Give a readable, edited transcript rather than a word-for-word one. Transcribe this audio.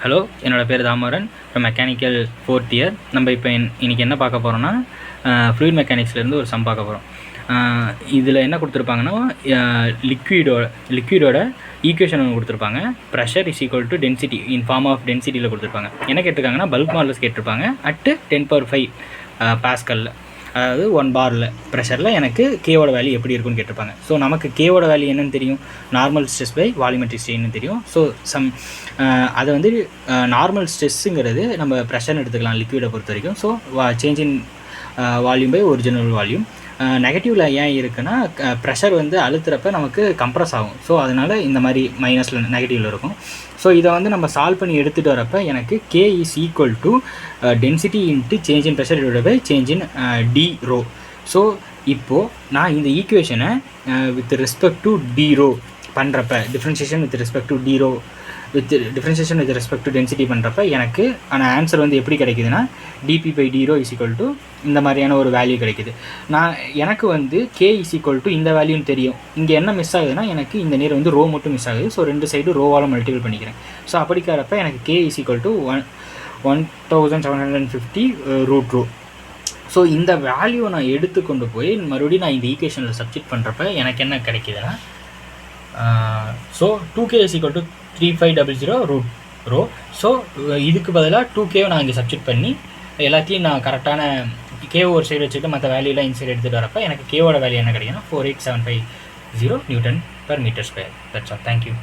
Hello, என்னோடய பேர் தாமோதரன். இப்போ மெக்கானிக்கல் 4th இயர். நம்ம இப்போ இன்றைக்கி என்ன பார்க்க போகிறோன்னா, ஃப்ளூயிட் மெக்கானிக்ஸ்லேருந்து ஒரு சம் பார்க்க போகிறோம். இதில் என்ன கொடுத்துருப்பாங்கன்னா, லிக்விடோட ஈக்குவேஷன் ஒன்று கொடுத்துருப்பாங்க. Pressure is equal to density in form of டென்சிட்டியில் கொடுத்துருப்பாங்க. என்ன கேட்டிருக்காங்கன்னா, பல்க் மாடல்ஸ் கேட்டிருப்பாங்க அட்டு 10⁵ பாஸ்கலில், அதாவது 1 பாரில் ப்ரெஷரில் எனக்கு கேவோட வேல்யூ எப்படி இருக்குன்னு கேட்டிருப்பாங்க. ஸோ நமக்கு கேவோட வேல்யூ என்னென்னு தெரியும், நார்மல் ஸ்ட்ரெஸ் பை வால்யூமெட்ரிக் ஸ்ட்ரெயின்னு தெரியும். ஸோ அதை வந்து நார்மல் ஸ்ட்ரெஸ்ஸுங்கிறது நம்ம ப்ரெஷர்னு எடுத்துக்கலாம் லிக்விடை பொறுத்த வரைக்கும். So change in volume by original volume. நெகட்டிவில் ஏன் இருக்குன்னா, ப்ரெஷர் வந்து அழுத்துறப்ப நமக்கு கம்ப்ரஸ் ஆகும். ஸோ அதனால் இந்த மாதிரி மைனஸில் நெகட்டிவில் இருக்கும். ஸோ இதை வந்து நம்ம சால்வ் பண்ணி எடுத்துகிட்டு வரப்போ எனக்கு K is equal to density into change in pressure divided by change in d rho. So இப்போது நான் இந்த ஈக்குவேஷனை with respect to d rho பண்ணுறப்ப, differentiation with respect to d rho differentiation with respect to density பண்ணுறப்ப எனக்கு ஆனால் answer வந்து எப்படி கிடைக்குதுன்னா, dp by d rho is equal to இந்த மாதிரியான ஒரு வேல்யூ கிடைக்குது. எனக்கு வந்து கே இஸ் ஈக்குவல் டு இந்த வேல்யூன்னு தெரியும். இங்கே என்ன மிஸ் ஆகுதுன்னா, எனக்கு இந்த நேரம் வந்து ரோ மட்டும் மிஸ் ஆகுது. ஸோ 2 சைடு ரோவால் மல்டிபிள் பண்ணிக்கிறேன். ஸோ அப்படிக்கிறப்ப எனக்கு K is equal to 1750 root row. So இந்த வேல்யூவை நான் எடுத்துக்கொண்டு போய் மறுபடியும் நான் இந்த ஈக்குவேஷனில் சப்ஸ்டிட் பண்ணுறப்ப எனக்கு என்ன கிடைக்குதுன்னா, so 2k is equal to 3500 root row. So இதுக்கு பதிலாக 2k நான் இங்கே சப்ஸ்டிட் பண்ணி எல்லாத்தையும் நான் கரெக்டான கே ஒரு சைடு வச்சுட்டு மற்ற வேல்யூலாம் இன்சைட் எடுத்துகிட்டு வரப்போ எனக்கு கேவோட வேல்யூ என்ன கிடைக்குன்னா 48750 Newton per meter square. That's all. Thank you.